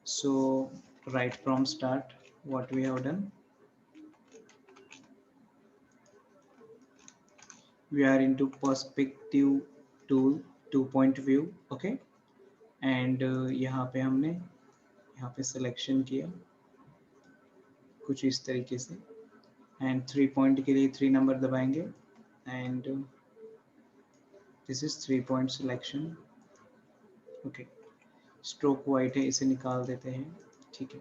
So right from start, what we have done, we are into perspective tool 2 point view. Okay, and यहाँ पे हमने यहाँ पे selection किया कुछ इस तरीके से, एंड 3 पॉइंट के लिए 3 नंबर दबाएंगे, and this is 3 point selection. Okay, stroke white है, इसे निकाल देते हैं। ठीक है,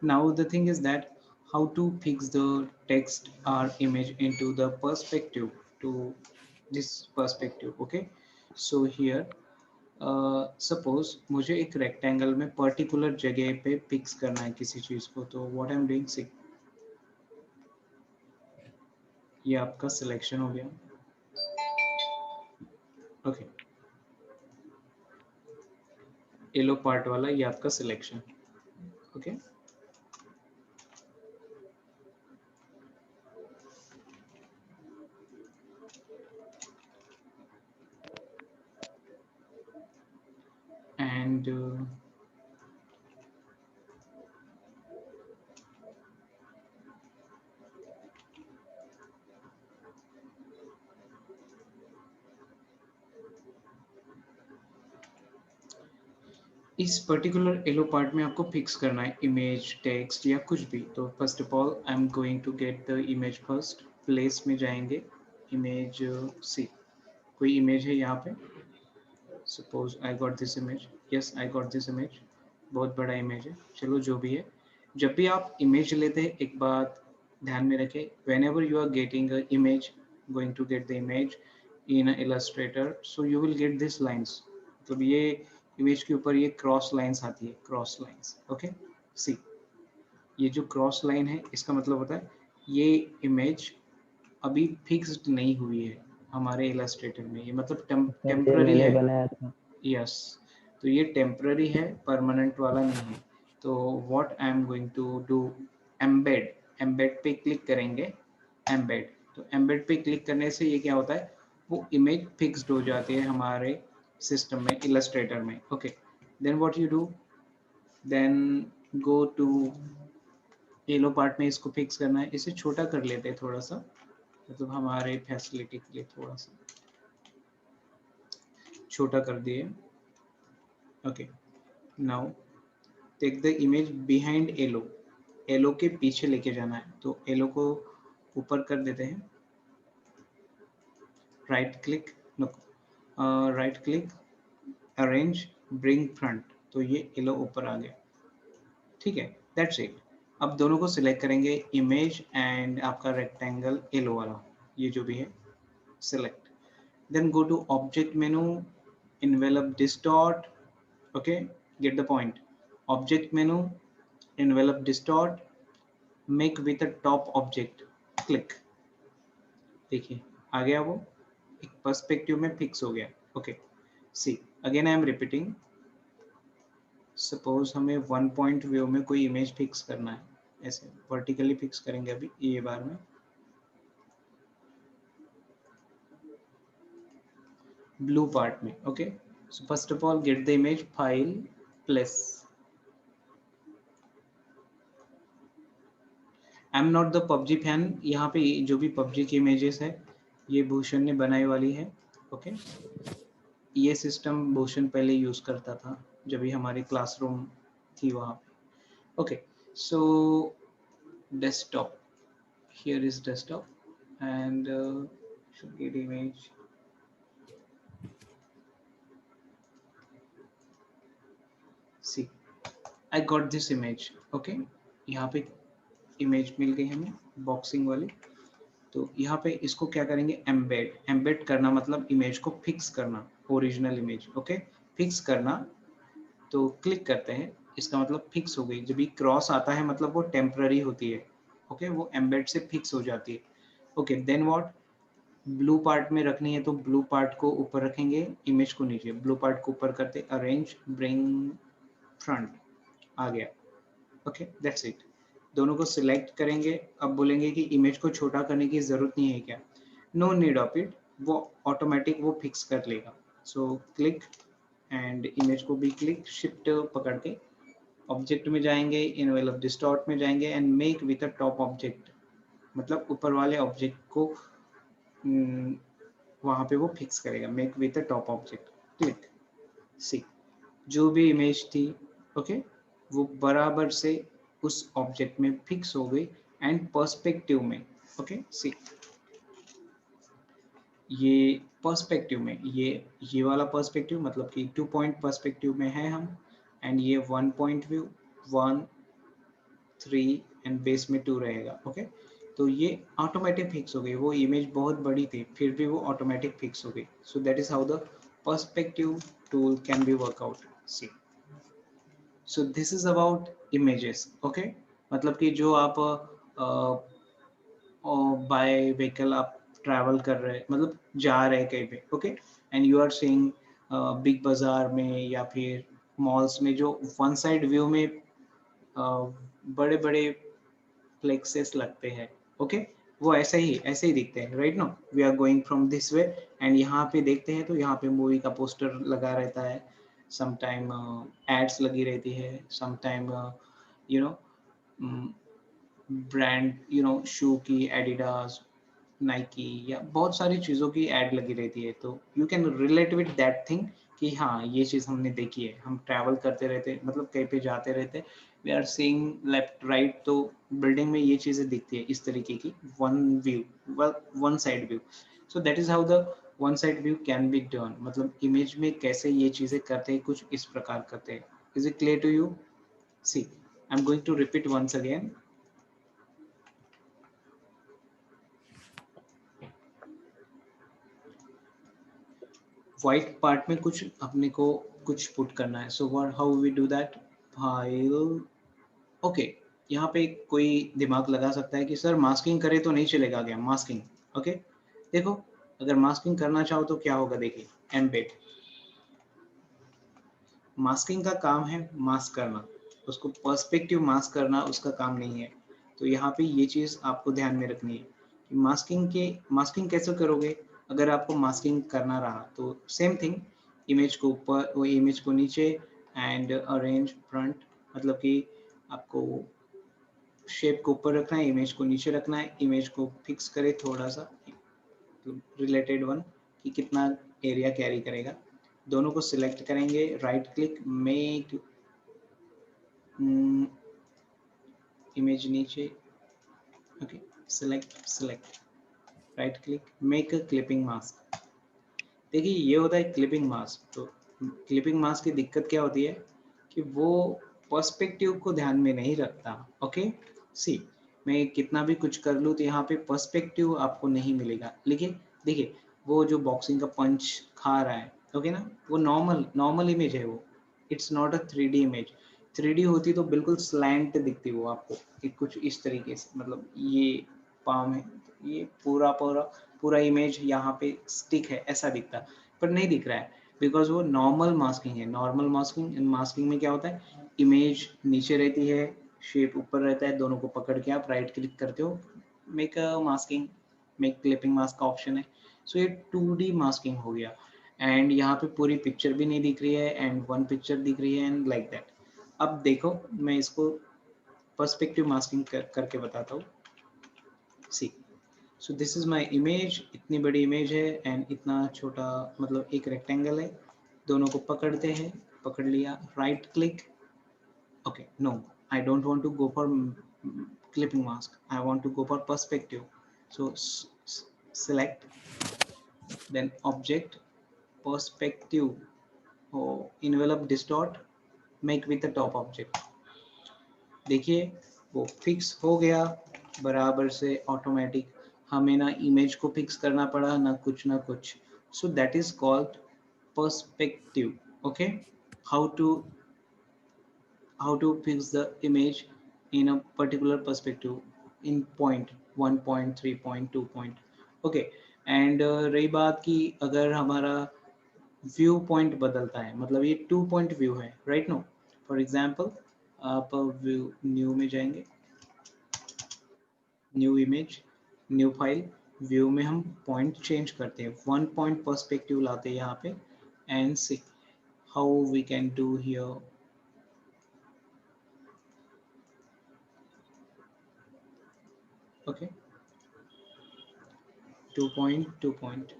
now the thing is that how to fix the text or image into the perspective to this perspective. Okay, so here suppose मुझे एक रेक्टेंगल में पर्टिकुलर जगह पे फिक्स करना है किसी चीज को, तो व्हाट आई एम डूइंग, सी ये आपका सिलेक्शन हो गया। ओके, येलो पार्ट वाला ये आपका सिलेक्शन। ओके, एंड इस पर्टिकुलर येलो पार्ट में आपको फिक्स करना है इमेज, टेक्स्ट या कुछ भी। तो first of all I am going to get the image first. Place में जाएंगे, इमेज सी, कोई इमेज है यहाँ पे, suppose I got this image, yes I got this image, बहुत बड़ा इमेज है, चलो जो भी है। जब भी आप इमेज लेते हैं एक बात ध्यान में रखें, whenever you are getting a image, going to get the image in Illustrator, so you will get this lines. मतलब ये इमेज के ऊपर ये क्रॉस लाइन्स आती है, क्रॉस लाइन्स। ओके, सी ये जो क्रॉस लाइन है इसका मतलब होता है ये इमेज अभी फिक्स्ड नहीं हुई है हमारे इलस्ट्रेटर में, ये मतलब सर ये टेम्पररी मैंने है। बनाया था। यस, तो ये टेम्पररी है, परमानेंट वाला नहीं है। तो what I am going to do, embed, embed पे क्लिक करेंगे, एम्बेड। तो एम्बेड पे क्लिक करने से ये क्या होता है, वो इमेज फिक्स्ड हो जाती है हमारे सिस्टम में, इलस्ट्रेटर में। Okay, then what you do, then go to yellow part में, इसको फिक्स करना है, इसे छोटा कर लेते हैं थोड़ा सा, मतलब हमारे फैसिलिटी के लिए थोड़ा सा छोटा कर दिए। Okay, now take the image behind yellow, yellow के पीछे लेके जाना है, तो येलो को ऊपर कर देते हैं, right click, no, right click, arrange, bring front, तो ये येलो ऊपर आ गया। ठीक है, दैट्स इट। अब दोनों को सिलेक्ट करेंगे, इमेज एंड आपका रेक्टेंगल येलो वाला, ये जो भी है select, then go to object menu, envelop distort, okay, get the point, object menu, envelop distort, make with a top object, click, देखिए आ गया वो एक पर्सपेक्टिव में फिक्स हो गया। Okay, see again I am repeating, suppose हमें 1 point view में कोई इमेज फिक्स करना है, ऐसे वर्टिकली फिक्स करेंगे अभी ये बार में, ब्लू पार्ट में। Okay, so first of all get the image, file, place. I am not the PUBG fan, यहाँ पे जो भी पबजी की इमेजेस है ये भूषण ने बनाई वाली है। ओके, ये सिस्टम भूषण पहले यूज करता था जब भी हमारी क्लासरूम थी वहाँ पे। Okay, so desktop, here is desktop and should get image, see I got this image। Okay, यहाँ पे इमेज मिल गई हमें बॉक्सिंग वाली। तो यहाँ पे इसको क्या करेंगे, एम्बेड, एम्बेड करना मतलब इमेज को फिक्स करना, ओरिजिनल इमेज। ओके, फिक्स करना, तो क्लिक करते हैं, इसका मतलब फिक्स हो गई। जब भी क्रॉस आता है मतलब वो टेम्पररी होती है। ओके, वो एम्बेड से फिक्स हो जाती है। Okay, then what, blue part में रखनी है तो ब्लू पार्ट को ऊपर रखेंगे, इमेज को नीचे, ब्लू पार्ट को ऊपर करते, अरेंज, ब्रिंग फ्रंट, आ गया। Okay, that's it. दोनों को सिलेक्ट करेंगे, अब बोलेंगे कि इमेज को छोटा करने की ज़रूरत नहीं है क्या, नो नीड ऑफ इट, वो ऑटोमेटिक वो फिक्स कर लेगा। सो क्लिक एंड इमेज को भी क्लिक, शिफ्ट पकड़ के ऑब्जेक्ट में जाएंगे, इनवेलप डिस्टॉर्ट में जाएंगे and make with a top object, मतलब ऊपर वाले ऑब्जेक्ट को वहां पे वो फिक्स करेगा, make with a top object, click. See, जो भी इमेज थी ओके वो बराबर से उस ऑब्जेक्ट में फिक्स हो गई एंड पर्सपेक्टिव में ओके सी, ये पर्सपेक्टिव में, ये वाला पर्सपेक्टिव मतलब कि 2 पॉइंट पर्सपेक्टिव में है हम, एंड ये 1 पॉइंट व्यू, 1 3 एंड बेस में 2 रहेगा ओके। तो ये ऑटोमेटिक फिक्स हो गई, वो इमेज बहुत बड़ी थी फिर भी वो ऑटोमेटिक फिक्स हो गई। So that is how the perspective tool can be work out. See, so this is about images okay. मतलब कि जो आप बाय व्हीकल आप ट्रैवल कर रहे हैं, मतलब जा रहे हैं कहीं पे okay, and you are seeing Big Bazaar में या फिर मॉल्स में जो वन साइड व्यू में बड़े बड़े फ्लेक्सेस लगते हैं ओके, वो ऐसे ही दिखते हैं right no. We are going from this way and यहाँ पे देखते हैं तो यहाँ पे मूवी का पोस्टर लगा रहता है, समटाइम एड्स लगी रहती है, समटाइम यू नो ब्रांड शू की एडिडास, नाइकी या बहुत सारी चीज़ों की ऐड लगी रहती है, तो you can relate with that thing कि हाँ ये चीज़ हमने देखी है, हम ट्रैवल करते रहते मतलब कहीं पे जाते रहते, we are seeing left right तो बिल्डिंग में ये चीज़ें दिखती है इस तरीके की, one view, one side view. So that is how the one side view can be done, मतलब इमेज में कैसे ये चीज़ें करते हैं, कुछ इस प्रकार करते हैं। Is it clear to you? See, I am going to repeat once again. White part में कुछ अपने को कुछ पुट करना है, so what how we do that, file okay. यहाँ पे कोई दिमाग लगा सकता है कि सर मास्किंग करे तो नहीं चलेगा क्या, मास्किंग ओके। देखो अगर मास्किंग करना चाहो तो क्या होगा, देखिए एम्बेड, मास्किंग का काम है मास्क करना, उसको पर्सपेक्टिव मास्क करना उसका काम नहीं है। तो यहाँ पे ये चीज़ आपको ध्यान में रखनी है कि मास्किंग कैसे करोगे। अगर आपको मास्किंग करना रहा तो सेम थिंग, इमेज को ऊपर वो इमेज को नीचे एंड अरेंज फ्रंट, मतलब कि आपको शेप को ऊपर रखना है, इमेज को नीचे रखना है, इमेज को फिक्स करे थोड़ा सा रिलेटेड वन कि कितना एरिया कैरी करेगा। दोनों को सिलेक्ट करेंगे, राइट क्लिक, मेक इमेज नीचे okay, select right click, make a clipping mask. देखिए ये होता है क्लिपिंग मास्क। तो क्लिपिंग मास्क की दिक्कत क्या होती है कि वो पर्सपेक्टिव को ध्यान में नहीं रखता ओके। सी, मैं कितना भी कुछ कर लूँ तो यहाँ पे पर्सपेक्टिव आपको नहीं मिलेगा, लेकिन देखिए वो जो बॉक्सिंग का पंच खा रहा है ओके ना, वो नॉर्मल नॉर्मल इमेज है वो, it's not a 3D image. 3D होती तो बिल्कुल स्लैंट दिखती वो आपको कि कुछ इस तरीके से, मतलब ये पाम है, ये पूरा पूरा पूरा इमेज यहाँ पे स्टिक है ऐसा दिखता, पर नहीं दिख रहा है बिकॉज वो नॉर्मल मास्किंग है। नॉर्मल मास्किंग, इन मास्किंग में क्या होता है, इमेज नीचे रहती है, शेप ऊपर रहता है, दोनों को पकड़ के आप राइट क्लिक करते हो, make masking, make clipping mask का ऑप्शन है। सो ये 2D मास्किंग हो गया, एंड यहाँ पे पूरी पिक्चर भी नहीं दिख रही है एंड वन पिक्चर दिख रही है एंड लाइक दैट। अब देखो मैं इसको पर्सपेक्टिव मास्किंग करके बताता हूँ। See, so this is my image, इतनी बड़ी इमेज है एंड इतना छोटा, मतलब एक रेक्टेंगल है, दोनों को पकड़ते हैं, पकड़ लिया, right click okay, no I don't want to go for clipping mask, I want to go for perspective. So select, then object, perspective, oh, envelope distort, make with the top object। देखिए वो fix हो गया बराबर से automatic, हमें ना image को fix करना पड़ा ना कुछ। So that is called perspective okay. How to how to fix the image in a particular perspective in point 1 point 3 point 2 point okay. And रही बात कि अगर हमारा व्यू पॉइंट बदलता है, मतलब ये 2 पॉइंट व्यू है राइट नो। फॉर एग्जांपल आप व्यू न्यू में जाएंगे, new image, new file, view में हम पॉइंट चेंज करते हैं, 1 पॉइंट पर्सपेक्टिव लाते हैं यहाँ पे, and see how we can do here. Okay, 2 point 2 point.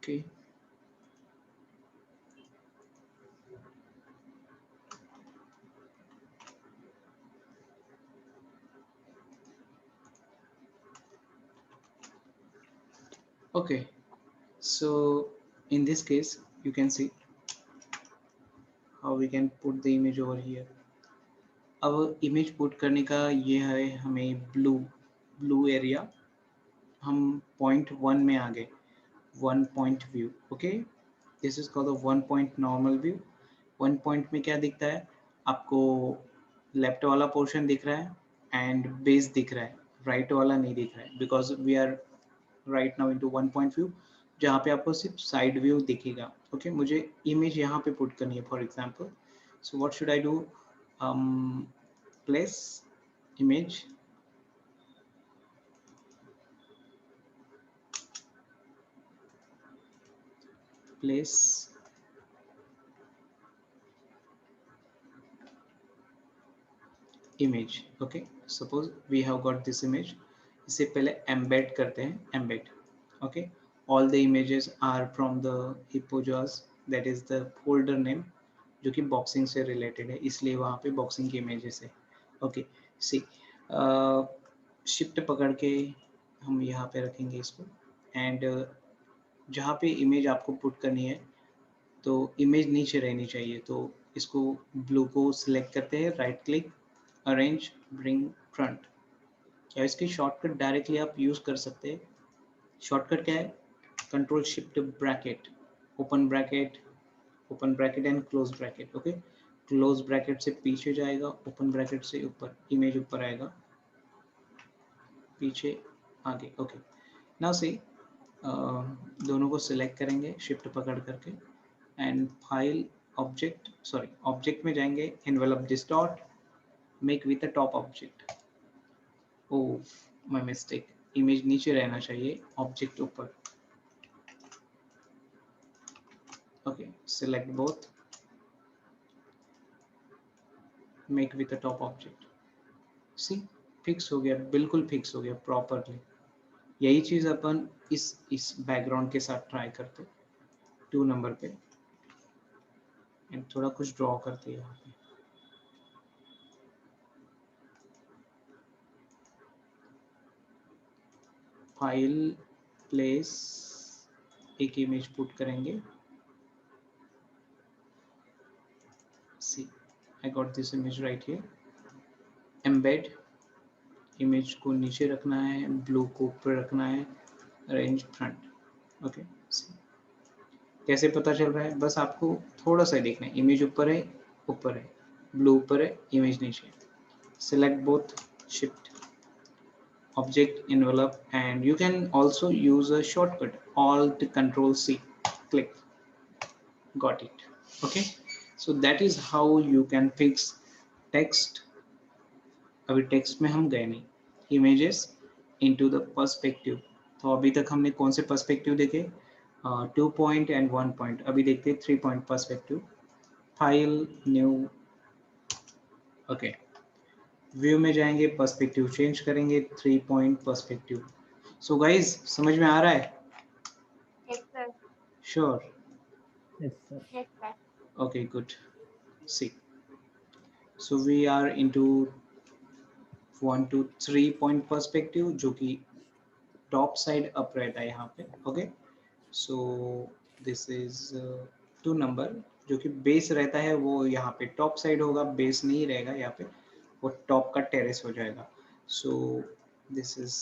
Okay, okay. So in this case, you can see how we can put the image over here. अब image put करने का ये है हमें blue area, हम point 1 में आ गए, 1 point view. Okay, this is called 1 point normal view. 1 point में क्या दिखता है आपको? लेफ्ट वाला पोर्शन दिख रहा है एंड बेस दिख रहा है, राइट वाला नहीं दिख रहा है, because we are right now into 1 point view, जहाँ पे आपको सिर्फ साइड व्यू दिखेगा. ओके, मुझे इमेज यहाँ पे पुट करनी है for example. So what should I do? Place image, place image. Okay, suppose we have got this image. इससे पहले embed करते हैं, embed. Okay, all the images are from the hippojaws, that is the folder name जो कि boxing से related है, इसलिए वहाँ पे बॉक्सिंग की इमेजेस है. ओके, सी शिफ्ट पकड़ के हम यहाँ पे रखेंगे इसको, एंड जहाँ पे इमेज आपको पुट करनी है तो इमेज नीचे रहनी चाहिए, तो इसको ब्लू को सिलेक्ट करते हैं, right click, arrange, bring front. या इसकी शॉर्टकट डायरेक्टली आप यूज़ कर सकते हैं. शॉर्टकट क्या है? Control shift bracket, open bracket, open bracket and close bracket. Okay, close bracket से पीछे जाएगा, ओपन ब्रैकेट से ऊपर, इमेज ऊपर आएगा, पीछे, आगे. ओके, नाउ सी, दोनों को सिलेक्ट करेंगे शिफ्ट पकड़ करके, and file, object, sorry object में जाएंगे, envelope distort, make with a top object. Oh, my mistake, image नीचे रहना चाहिए, ऑब्जेक्ट ऊपर. Okay, select both, make with a top object. See, fix हो गया, बिल्कुल फिक्स हो गया प्रॉपरली. यही चीज अपन इस बैकग्राउंड के साथ ट्राई करते, 2 नंबर पे, एंड थोड़ा कुछ ड्रॉ करते हैं यहाँ पे. फाइल, प्लेस, एक इमेज पुट करेंगे. See, I got this image right here. Embed, image को नीचे रखना है, ब्लू को ऊपर रखना है, अरेंज फ्रंट. ओके, कैसे पता चल रहा है? बस आपको थोड़ा सा देखना है, इमेज ऊपर है, ब्लू ऊपर है, इमेज नीचे. select both, shift, object, envelope, and you can also use a shortcut, alt control C, click. Got it. Okay, so that is how you can fix text. अभी टेक्स्ट में हम गए नहीं, इमेजेस इनटू द पर्सपेक्टिव. तो अभी तक हमने कौन से पर्सपेक्टिव देखे? 2 point एंड 1 point. अभी देखते हैं 3 point perspective. File, new. Okay, view में जाएंगे, पर्सपेक्टिव चेंज करेंगे, 3 point पर्सपेक्टिव. सो गाइज, समझ में आ रहा है? Yes, sir. Sure? Yes, sir. Yes, sir. Okay, good. See, so we are into 1 to 3 point perspective, जो कि टॉप साइड अप रहता है यहाँ पे. Okay, so this is 2 number, जो कि बेस रहता है वो यहाँ पे टॉप साइड होगा, बेस नहीं रहेगा यहाँ पे, वो टॉप का टेरेस हो जाएगा. सो this is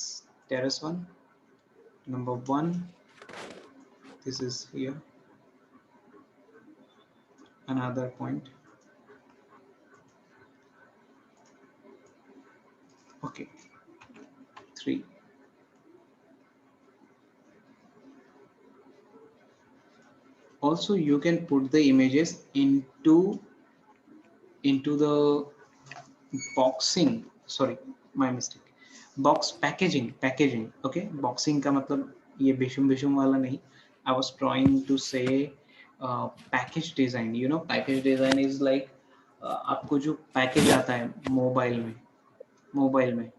terrace 1, number 1, this is here, another point. Okay, 3. Also you can put the images into the boxing, sorry, my mistake, box packaging, okay, boxing का मतलब ये बेशुम बेशुम वाला नहीं, I was trying to say package design, you know, package design is like आपको जो package आता है mobile में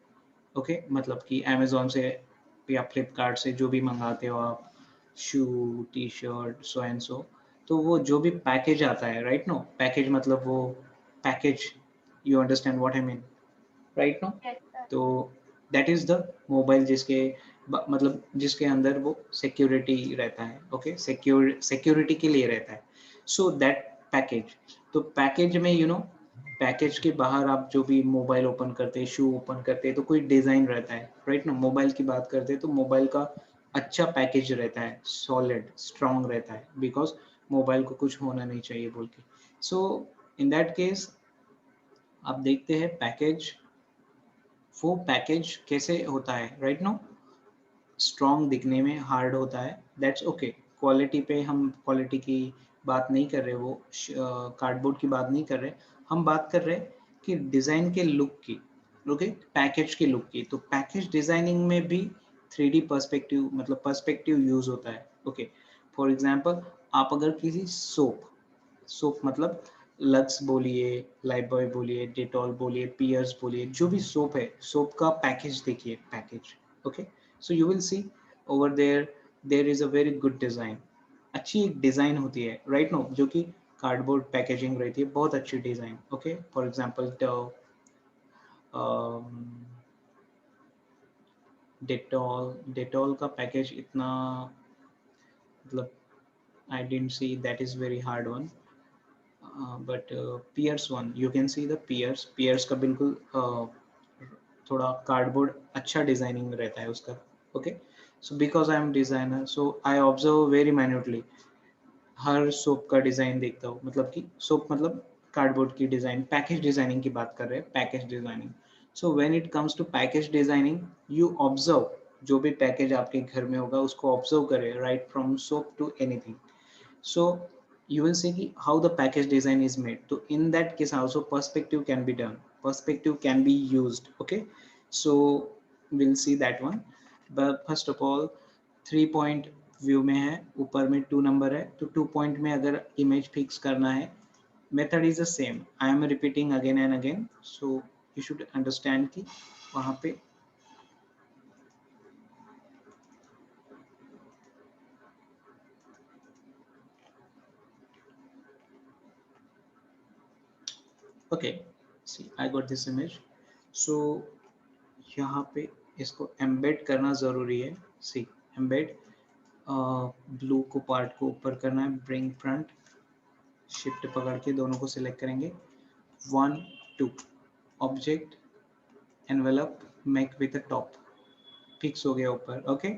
ओके, मतलब कि अमेजोन से या फ्लिपकार्ट से जो भी मंगाते हो आप, shoe, T shirt, so and so, तो वो जो भी पैकेज आता है, राइट नो, पैकेज मतलब वो package, you understand what I mean, right no, Yes, sir. तो दैट इज द मोबाइल जिसके मतलब जिसके अंदर वो सिक्योरिटी रहता है, ओके, सिक्योरिटी के लिए रहता है, सो दैट पैकेज। तो पैकेज में यू नो, पैकेज के बाहर आप जो भी मोबाइल ओपन करते हैं, शू ओपन करते हैं, तो कोई डिजाइन रहता है, राइट ना, मोबाइल की बात करते हैं तो मोबाइल का अच्छा पैकेज रहता है, सॉलिड स्ट्रांग रहता है, बिकॉज मोबाइल को कुछ होना नहीं चाहिए बोल के। सो इन दैट केस आप देखते हैं पैकेज, वो पैकेज कैसे होता है, राइट नो, स्ट्रॉन्ग दिखने में, हार्ड होता है, दैट्स ओके। क्वालिटी पे हम क्वालिटी की बात नहीं कर रहे, वो कार्डबोर्ड की बात नहीं कर रहे, हम बात कर रहे कि डिज़ाइन के लुक की, ओके, पैकेज के लुक की। तो पैकेज डिज़ाइनिंग में भी 3D पर्सपेक्टिव मतलब पर्सपेक्टिव यूज़ होता है, ओके। फॉर एग्जांपल आप अगर किसी सोप मतलब लक्स बोलिए, लाइफ बॉय बोलिए, डेटॉल बोलिए, पियर्स बोलिए, जो भी सोप है, सोप का पैकेज देखिए, package, okay, so you will see over there is a very good design, अच्छी एक डिजाइन होती है, राइट नो, जो कि कार्डबोर्ड पैकेजिंग रहती है, बहुत अच्छी design, okay. For example Dettol, Dettol का पैकेज इतना मतलब I didn't see, that is very hard one, but Pears one, you can see the Pears का बिल्कुल थोड़ा कार्डबोर्ड अच्छा डिजाइनिंग रहता है उसका, okay. So because I am designer, so I observe very minutely, हर सोप का डिजाइन देखता हूँ, मतलब कि सोप मतलब कार्डबोर्ड की डिजाइन, पैकेज डिजाइनिंग की बात कर रहे हैं, package designing. So when it comes to package designing, you observe, जो भी पैकेज आपके घर में होगा उसको ऑब्जर्व करें, right from soap to anything, so you will see how the package design is made. So in that case also perspective can be done, perspective can be used, okay, so we'll see that one। but first of all 3 point view में है, ऊपर में 2 number है, तो 2 point में अगर image fix करना है, method is the same, I am repeating again and again, so you should understand कि वहाँ पे okay, see I got this image, so यहाँ पे इसको एम्बेड करना ज़रूरी है, सी एम्बेड, ब्लू को पार्ट को ऊपर करना है, ब्रिंग फ्रंट, शिफ्ट पकड़ के दोनों को सिलेक्ट करेंगे, 1 2, object envelope make with the top, fix हो गया ऊपर, ओके।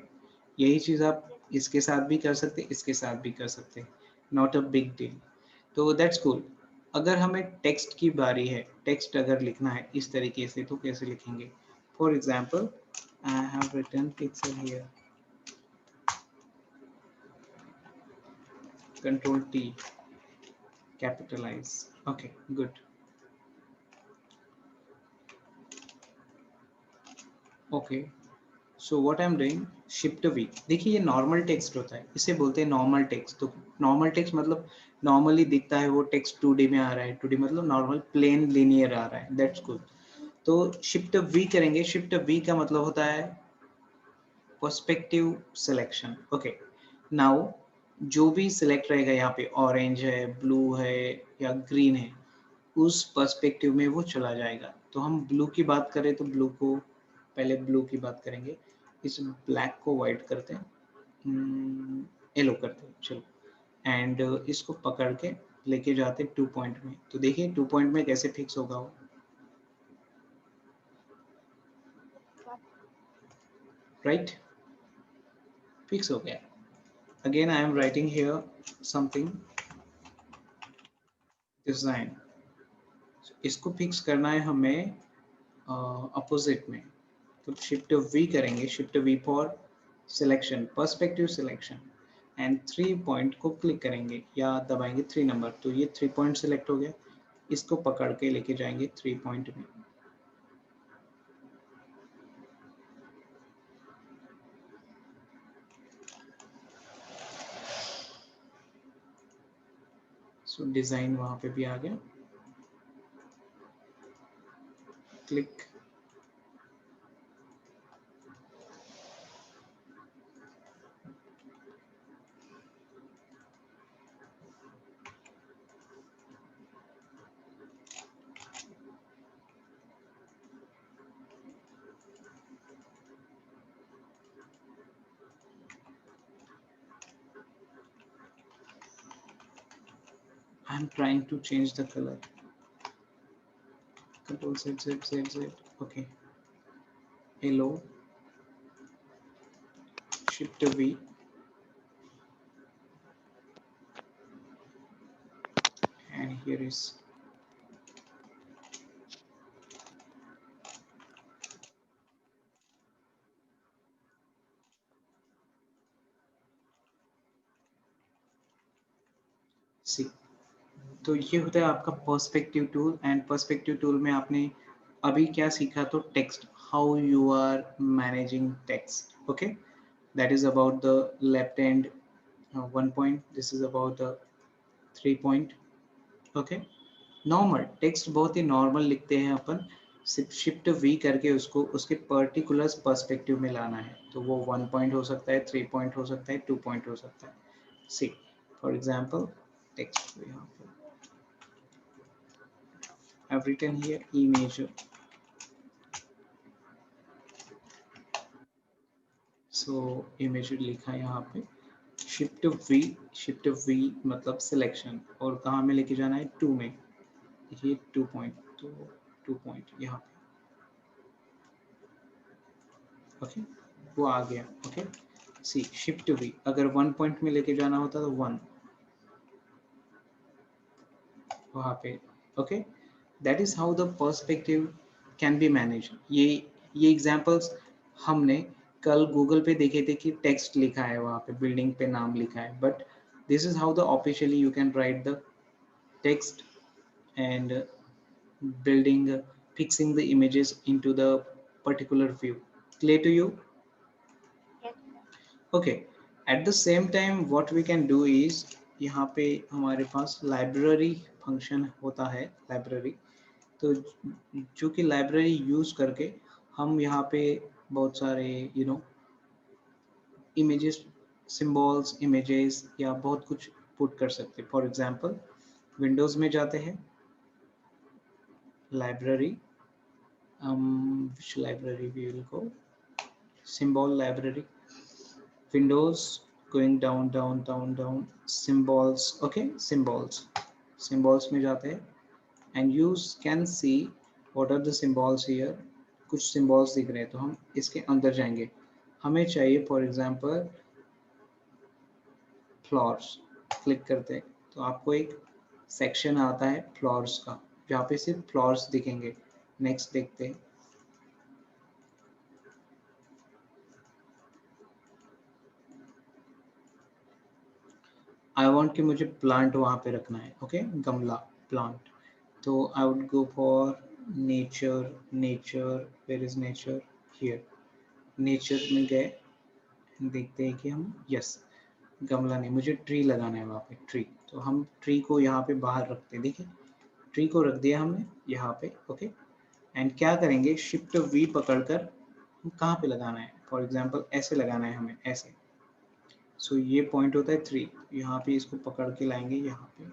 यही चीज़ आप इसके साथ भी कर सकते, इसके साथ भी कर सकते, नॉट अ बिग डील, तो दैट्स कूल। अगर हमें टेक्स्ट की बारी है, टेक्स्ट अगर लिखना है इस तरीके से, तो कैसे लिखेंगे, for example I have written pixel here, control T, capitalize, okay, good, okay, so what I'm doing, shift V, देखिए ये नॉर्मल टेक्स्ट होता है, इसे बोलते हैं नॉर्मल टेक्स्ट। तो नॉर्मल टेक्स्ट मतलब नॉर्मली दिखता है वो टेक्स्ट 2D में आ रहा है, 2D मतलब नॉर्मल प्लेन लिनियर आ रहा है, दैट्स गुड। तो शिफ्ट V करेंगे, शिफ्ट V का मतलब होता है पर्सपेक्टिव सिलेक्शन, ओके। नाउ जो भी सिलेक्ट रहेगा यहाँ पे, ऑरेंज है, ब्लू है या ग्रीन है, उस पर्सपेक्टिव में वो चला जाएगा। तो हम ब्लू की बात करें तो ब्लू को पहले ब्लू की बात करेंगे, इस ब्लैक को वाइट करते हैं, येलो करते हैं, चलो, एंड इसको पकड़ के लेके जाते 2 पॉइंट में, तो देखिए 2 पॉइंट में कैसे फिक्स होगा वो, राइट, फिक्स हो गया। Again I am writing here something design, इसको फिक्स करना है हमें अपोजिट में, तो शिफ्ट वी करेंगे, shift we for selection, perspective selection, and 3 point को क्लिक करेंगे या दबाएंगे 3 नंबर, तो ये 3 पॉइंट सिलेक्ट हो गया। इसको पकड़ के लेके जाएंगे 3 पॉइंट में। सो डिजाइन वहां पे भी आ गया, click. I am trying to change the colour, control Z Z Z Z, okay, yellow, shift V, and here is C। तो ये होता है आपका perspective tool. And perspective tool में आपने अभी क्या सीखा, तो text, how you are managing text, okay, that is about the left hand 1 point, this is about the 3 point, okay. Normal text बहुत ही नॉर्मल लिखते हैं अपन, सिर्फ शिफ्ट वी करके उसको उसके पर्टिकुलर पर्सपेक्टिव में लाना है। तो वो 1 पॉइंट हो सकता है, 3 पॉइंट हो सकता है, 2 पॉइंट हो सकता है। सी फॉर एग्जाम्पल टेक्स्ट यहाँ पे I've written here image, so image लिखा है यहाँ पे, शिफ्ट वी, शिफ्ट वी मतलब सिलेक्शन, और कहाँ में लेके जाना है, 2 में, ये 2 पॉइंट, तो 2 पॉइंट यहाँ पे, ओके, वो आ गया, ओके। सी शिफ्ट वी, अगर 1 पॉइंट में लेके जाना होता तो 1 वहाँ पे, okay. That is how the perspective can be manage. ये एग्जांपल्स हमने कल गूगल पे देखे थे कि टेक्स्ट लिखा है वहाँ पे, बिल्डिंग पे नाम लिखा है, but this is how the officially you can write the text and building fixing the images into the particular view. Clear to you? Yes, sir. Okay, at the same time what we can do is, यहाँ पे हमारे पास library function होता है, library, तो जो कि library use करके हम यहाँ पे बहुत सारे इमेजेस, सिंबल्स, इमेजेस या बहुत कुछ पुट कर सकते हैं। फॉर एग्जांपल विंडोज में जाते हैं, library, which library we will go, symbol library, windows, going down down down down, symbols, okay, symbols में जाते हैं, and you can see what are the symbols here, कुछ symbols दिख रहे हैं, तो हम इसके अंदर जाएंगे, हमें चाहिए फॉर एग्जांपल फ्लावर्स, क्लिक करते हैं तो आपको एक सेक्शन आता है फ्लावर्स का, जहाँ पे सिर्फ फ्लावर्स दिखेंगे। नेक्स्ट देखते हैं, आई वांट कि मुझे प्लांट वहाँ पे रखना है, ओके, गमला, प्लांट, तो I would go for nature, nature, where is nature, here, nature में गए, देखते हैं कि हम, यस, गमला नहीं, मुझे ट्री लगाना है वहाँ पे, ट्री, तो हम ट्री को यहाँ पे बाहर रखते हैं, देखिए ट्री को रख दिया हमने यहाँ पे, ओके। एंड क्या करेंगे, शिफ्ट वी पकड़कर हम कहाँ पे लगाना है, फॉर एग्जांपल ऐसे लगाना है हमें, ऐसे, सो ये पॉइंट होता है 3, यहाँ पे इसको पकड़ के लाएंगे यहाँ पे,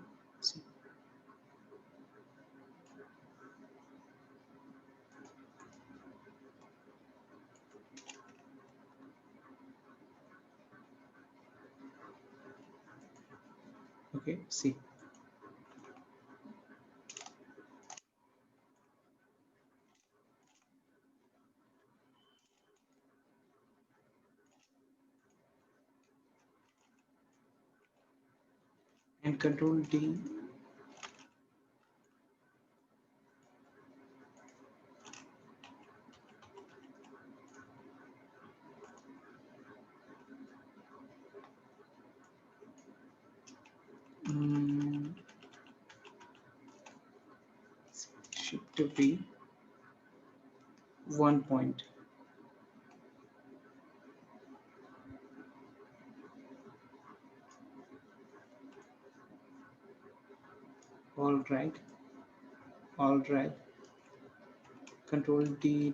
okay, see, and control D, to be 1 point. All right, all right. Control D.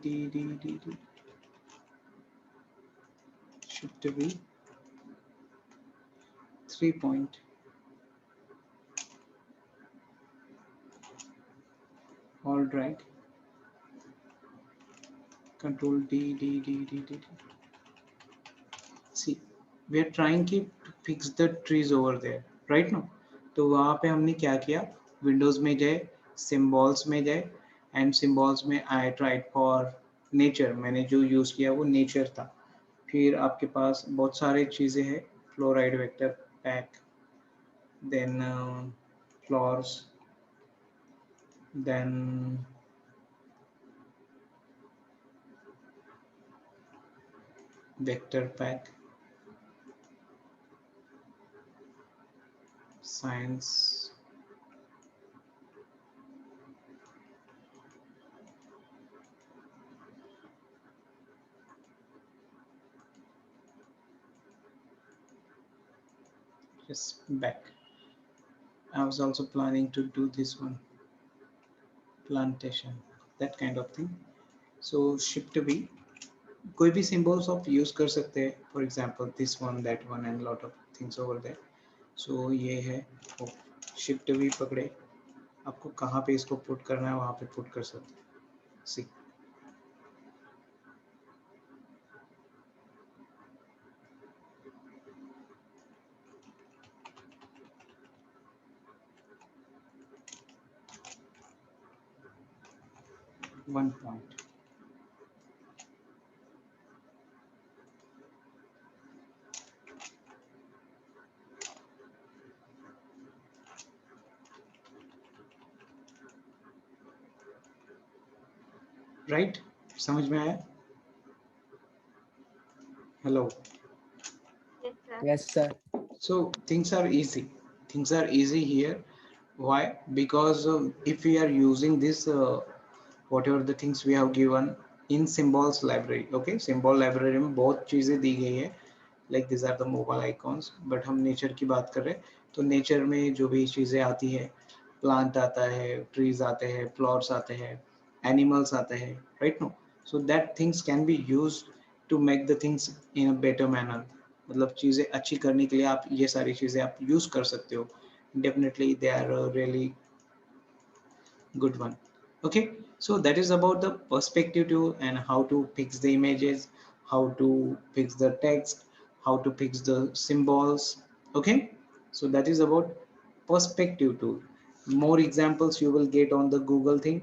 Shift to be 3 point. All right. Control D. See, we are trying to fix the trees over there, right now. तो वहाँ पे हमने क्या किया, Windows में गए, symbols में गए, एंड सिम्बॉल्स में आई ट्राइड फॉर नेचर, मैंने जो यूज़ किया वो नेचर था. फिर आपके पास बहुत सारे चीज़ें हैं, fluoride vector pack, then flowers, then vector pack, science, just back. I was also planning to do this one, plantation, that kind of thing. So shift B, कोई भी symbols आप use कर सकते हैं, for example this one, that one and lot of things over there. So ये है, shift B पकड़े, आपको कहाँ पे इसको put करना है वहाँ पे put कर सकते हैं. See, one point. Right? समझ में आया? Hello. Yes, sir. Yes, sir. So things are easy. Things are easy here. Why? Because if we are using this, whatever the things we have given in symbols library, okay, symbol library में बहुत चीजें दी गई है, like these are the mobile icons, but हम nature की बात कर रहे हैं, तो nature में जो भी चीजें आती है, plant आता है, trees आते हैं, flowers आते हैं, animals आते हैं, right? No, so that things can be used to make the things in a better manner. मतलब चीजें अच्छी करने के लिए आप ये सारी चीजें आप यूज कर सकते हो. Definitely they are a really good one. Okay, so that is about the perspective tool and how to fix the images, how to fix the text, how to fix the symbols. Okay, so that is about perspective tool. More examples you will get on the Google thing.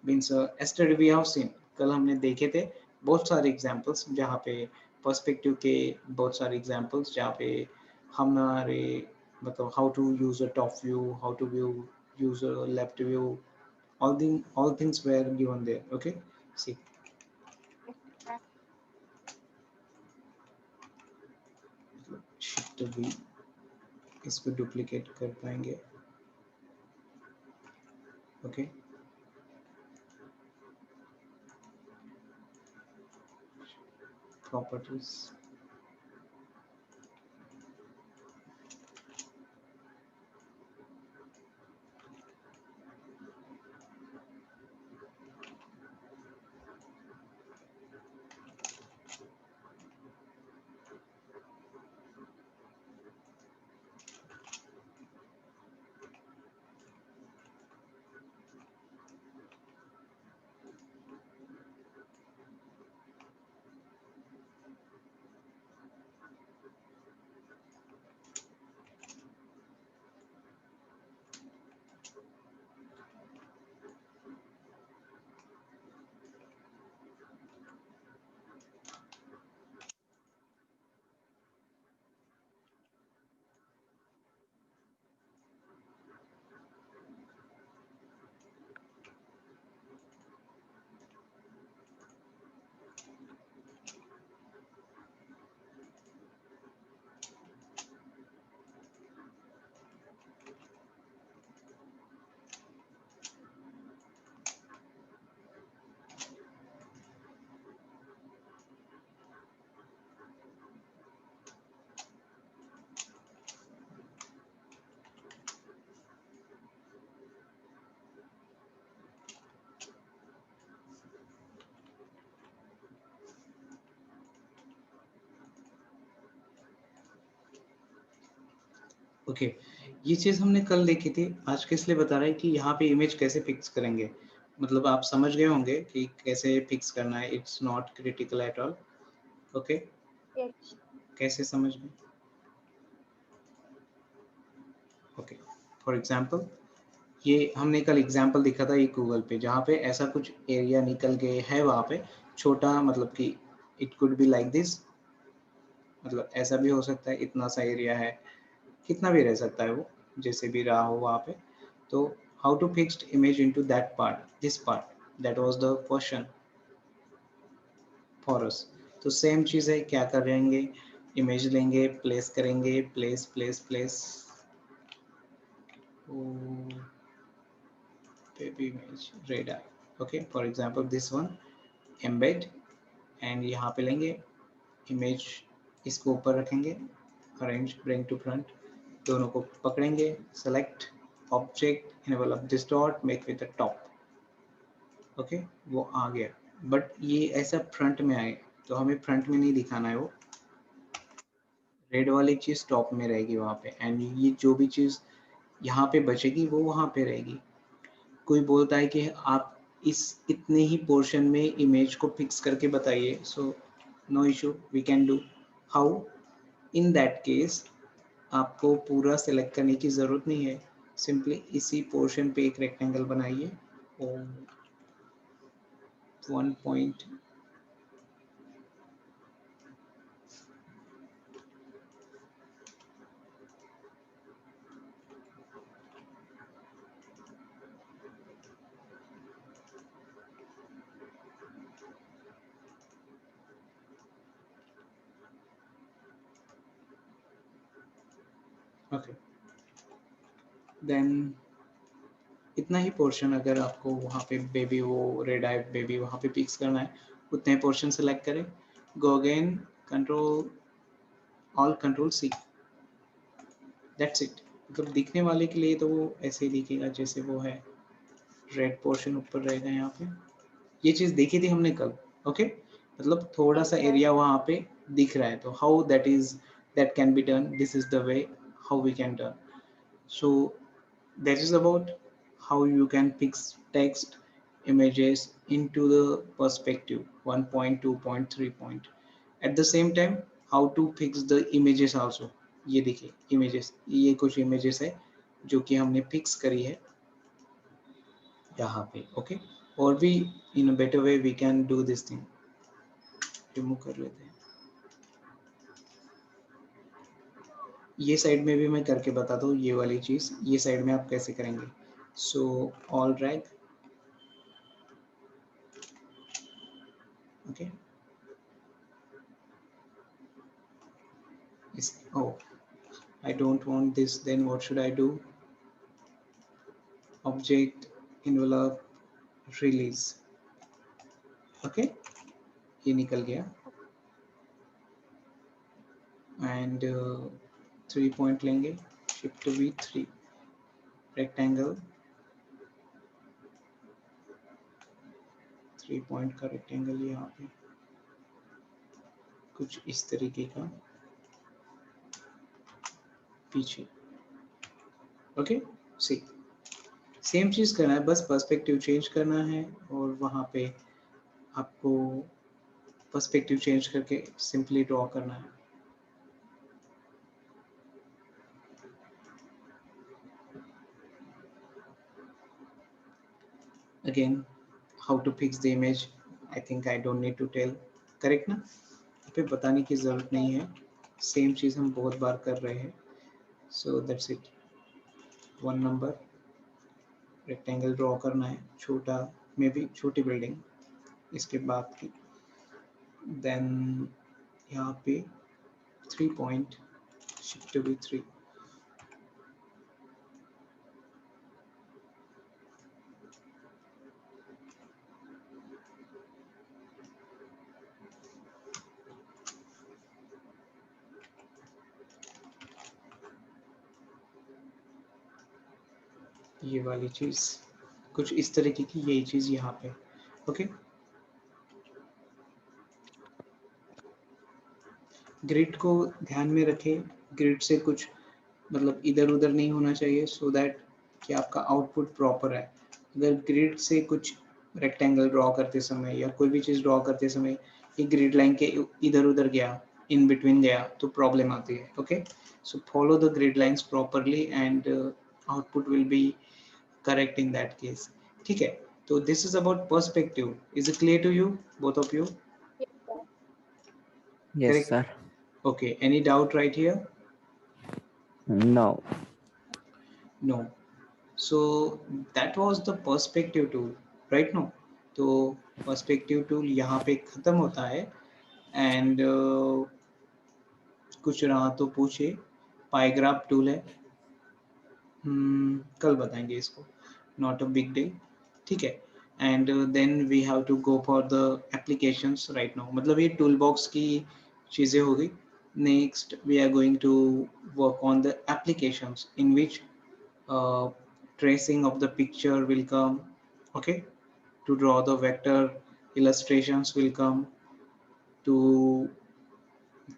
Means yesterday we have seen, कल हमने देखे थे बहुत सारे examples जहाँ पे perspective के बहुत सारे examples जहाँ पे हमारे मतलब how to use a top view, how to view use a left view, all things were given there. Okay, see, Yes, sir. shift V, इसको duplicate कर पाएंगे. Okay, properties, ओके, ये चीज़ हमने कल देखी थी, आज किस लिए बता रहा है कि यहाँ पे इमेज कैसे फिक्स करेंगे। मतलब आप समझ गए होंगे कि कैसे फिक्स करना है, it's not critical at all. Okay, Yes. कैसे समझ गए? ओके, फॉर एग्जांपल ये हमने कल एग्जांपल दिखा था एक गूगल पे, जहाँ पे ऐसा कुछ एरिया निकल के है वहाँ पे छोटा, मतलब कि it could be like this, मतलब ऐसा भी हो सकता है, इतना सा एरिया है, कितना भी रह सकता है वो, जैसे भी रहा हो वहाँ पे। तो how to fixed image into that part, this part, that was the question for us. तो सेम चीज़ है, क्या करेंगे, इमेज लेंगे, प्लेस करेंगे, place place place, baby image red eye। okay, for example this one, embed, and यहाँ पे लेंगे image, इसको ऊपर रखेंगे, अरेंज ब्रिंग टू फ्रंट, दोनों को पकड़ेंगे, select object, enable this dot, make with the top. Okay, वो आ गया, बट ये ऐसा फ्रंट में आए, तो हमें फ्रंट में नहीं दिखाना है, वो रेड वाली चीज़ टॉप में रहेगी वहाँ पे, एंड ये जो भी चीज़ यहाँ पे बचेगी वो वहाँ पे रहेगी। कोई बोलता है कि आप इस इतने ही पोर्शन में इमेज को फिक्स करके बताइए, so no issue, we can do. How, in that case आपको पूरा सेलेक्ट करने की ज़रूरत नहीं है, सिंपली इसी पोर्शन पे एक रेक्टेंगल बनाइए और 1 पॉइंट, ओके, देन इतना ही पोर्शन, अगर आपको वहाँ पे बेबी, वो रेड आई बेबी वहाँ पे फिक्स करना है, उतने पोर्शन सेलेक्ट करें, go again, control all, control C, that's it. मतलब दिखने वाले के लिए तो वो ऐसे ही दिखेगा जैसे वो है, रेड पोर्शन ऊपर रहेगा यहाँ पे। ये चीज़ देखी थी हमने कल। ओके, मतलब थोड़ा Yes, सा sir. एरिया वहाँ पे दिख रहा है, तो how that is, that can be done, this is the way how we can done. So that is about how you can fix text images into the perspective 1 point, 2 point, 3 point. At the same time, how to fix the images also। ये देखिए images, ये कुछ images है जो कि हमने fix करी है यहाँ पे। ओके, और भी in a better way we can do this thing। Remove कर लेते हैं, ये साइड में भी मैं करके बताता हूँ ये वाली चीज़, ये साइड में आप कैसे करेंगे। सो ऑल ड्रैग, ओके, इस, oh, I don't want this, then what should I do? Object, envelope, release। Okay, ये निकल गया, एंड 3 पॉइंट लेंगे, शिफ्ट वी 3, रेक्टेंगल, 3 पॉइंट का रेक्टेंगल यहाँ पे कुछ इस तरीके का पीछे। ओके, सी, सेम चीज़ करना है, बस पर्सपेक्टिव चेंज करना है, और वहाँ पे आपको पर्सपेक्टिव चेंज करके सिंपली ड्रॉ करना है। Again, how to fix the image, I think I don't need to tell, correct ना, पे बताने की Yes, ज़रूरत sir. नहीं है, सेम चीज़ हम बहुत बार कर रहे हैं। So that's it, 1 number rectangle draw करना है, छोटा, मे बी छोटी बिल्डिंग इसके बाद की, देन यहाँ पे 3 पॉइंट, शिफ्ट भी 3, ये वाली चीज़ कुछ इस तरीके की, यही चीज़ यहाँ पे। ओके, ग्रिड को ध्यान में रखें, ग्रिड से कुछ मतलब इधर उधर नहीं होना चाहिए, सो दैट कि आपका आउटपुट प्रॉपर है। अगर ग्रिड से कुछ रेक्टेंगल ड्रॉ करते समय या कोई भी चीज़ ड्रॉ करते समय ये ग्रिड लाइन के इधर उधर गया, इन बिटवीन गया, तो प्रॉब्लम आती है। Okay, so follow the grid lines properly and output will be correct in that case. ठीक है, तो this is about perspective. Is it clear to you, both of you? Yes, sir. Yes, Correct. sir. Okay, any doubt right here? No. No. So that was the perspective tool, right? No, तो perspective tool यहाँ पे खत्म होता है and कुछ रहा तो पूछे। पाइग्राफ टूल है, कल बताएंगे इसको, नॉट अ बिग डील। ठीक है, and then we have to go for the applications right now. मतलब ये टूल बॉक्स की चीज़ें हो गई। Next we are going to work on the applications in which tracing of the picture will come. Okay, to draw the vector illustrations will come, to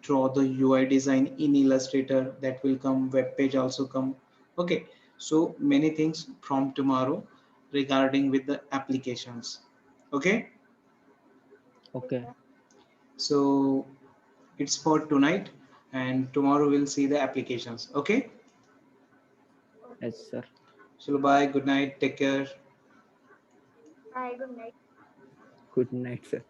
draw the UI design in Illustrator that will come, web page also come. Okay, so many things from tomorrow regarding with the applications. Okay, Yes, Okay. sir. so it's for tonight and tomorrow we'll see the applications. Okay, Okay. Yes, sir. so bye, good night, take care. Bye. Good night. Good night, sir.